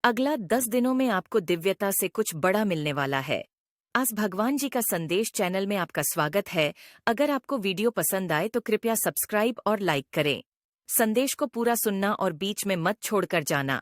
अगला 10 दिनों में आपको दिव्यता से कुछ बड़ा मिलने वाला है। आज भगवान जी का संदेश चैनल में आपका स्वागत है। अगर आपको वीडियो पसंद आए तो कृपया सब्सक्राइब और लाइक करें। संदेश को पूरा सुनना और बीच में मत छोड़कर जाना।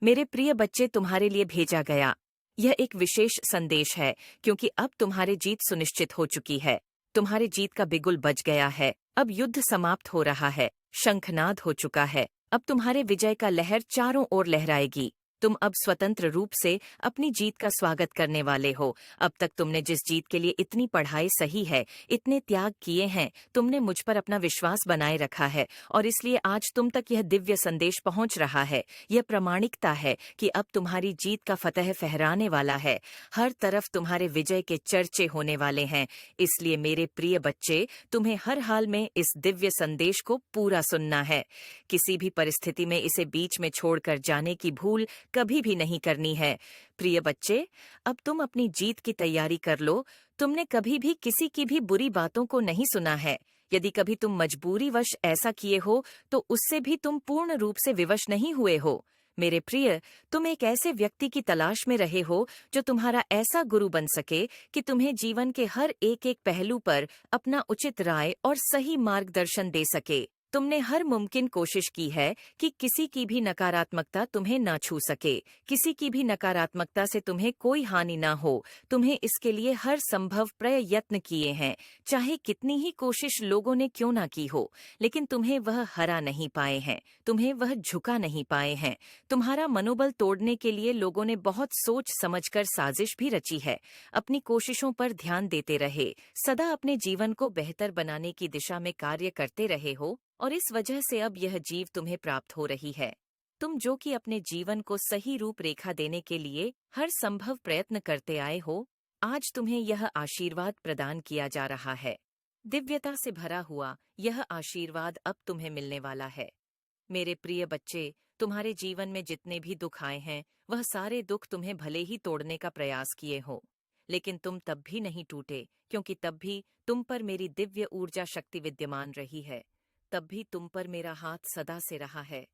मेरे प्रिय बच्चे, तुम्हारे लिए भेजा गया यह एक विशेष संदेश है, क्योंकि अब तुम्हारी जीत सुनिश्चित हो चुकी है। तुम्हारी जीत का बिगुल बज गया है। अब युद्ध समाप्त हो रहा है। शंखनाद हो चुका है। अब तुम्हारे विजय का लहर चारों ओर लहराएगी। तुम अब स्वतंत्र रूप से अपनी जीत का स्वागत करने वाले हो। अब तक तुमने जिस जीत के लिए इतनी पढ़ाई सही है, इतने त्याग किए हैं, तुमने मुझ पर अपना विश्वास बनाए रखा है और इसलिए आज तुम तक यह दिव्य संदेश पहुंच रहा है। यह प्रामाणिकता है कि अब तुम्हारी जीत का फतह फहराने वाला है। हर तरफ तुम्हारे विजय के चर्चे होने वाले हैं। इसलिए मेरे प्रिय बच्चे, तुम्हें हर हाल में इस दिव्य संदेश को पूरा सुनना है। किसी भी परिस्थिति में इसे बीच में छोड़कर जाने की भूल कभी भी नहीं करनी है। प्रिय बच्चे, अब तुम अपनी जीत की तैयारी कर लो। तुमने कभी भी किसी की भी बुरी बातों को नहीं सुना है। यदि कभी तुम मजबूरीवश ऐसा किए हो, तो उससे भी तुम पूर्ण रूप से विवश नहीं हुए हो। मेरे प्रिय, तुम एक ऐसे व्यक्ति की तलाश में रहे हो जो तुम्हारा ऐसा गुरु बन सके कि तुम्हें जीवन के हर एक एक पहलू पर अपना उचित राय और सही मार्गदर्शन दे सके। तुमने हर मुमकिन कोशिश की है कि किसी की भी नकारात्मकता तुम्हें ना छू सके, किसी की भी नकारात्मकता से तुम्हें कोई हानि ना हो। तुम्हें इसके लिए हर संभव प्रयत्न किए हैं, चाहे कितनी ही कोशिश लोगों ने क्यों ना की हो, लेकिन तुम्हें वह हरा नहीं पाए हैं, तुम्हें वह झुका नहीं पाए हैं। तुम्हारा मनोबल तोड़ने के लिए लोगों ने बहुत सोच समझकर साजिश भी रची है। अपनी कोशिशों पर ध्यान देते रहे, सदा अपने जीवन को बेहतर बनाने की दिशा में कार्य करते रहे हो और इस वजह से अब यह जीव तुम्हें प्राप्त हो रही है। तुम जो कि अपने जीवन को सही रूपरेखा देने के लिए हर संभव प्रयत्न करते आए हो, आज तुम्हें यह आशीर्वाद प्रदान किया जा रहा है। दिव्यता से भरा हुआ यह आशीर्वाद अब तुम्हें मिलने वाला है। मेरे प्रिय बच्चे, तुम्हारे जीवन में जितने भी दुख आए हैं, वह सारे दुख तुम्हें भले ही तोड़ने का प्रयास किए हो, लेकिन तुम तब भी नहीं टूटे, क्योंकि तब भी तुम पर मेरी दिव्य ऊर्जा शक्ति विद्यमान रही है। तब भी तुम पर मेरा हाथ सदा से रहा है।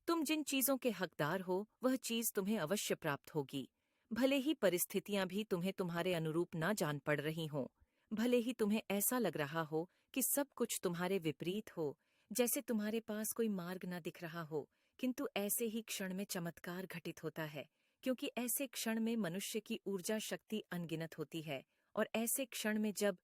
तुम जिन चीजों के हकदार हो, वह चीज तुम्हें अवश्य प्राप्त होगी। भले ही परिस्थितियां भी तुम्हें तुम्हारे अनुरूप ना जान पड़ रही हों, भले ही तुम्हें ऐसा लग रहा हो कि सब कुछ तुम्हारे विपरीत हो, जैसे तुम्हारे पास कोई मार्ग ना दिख रहा हो, किंतु ऐसे ही क्षण में चमत्कार घटित होता है, क्योंकि ऐसे क्षण में मनुष्य की ऊर्जा शक्ति अनगिनत होती है और ऐसे क्षण में जब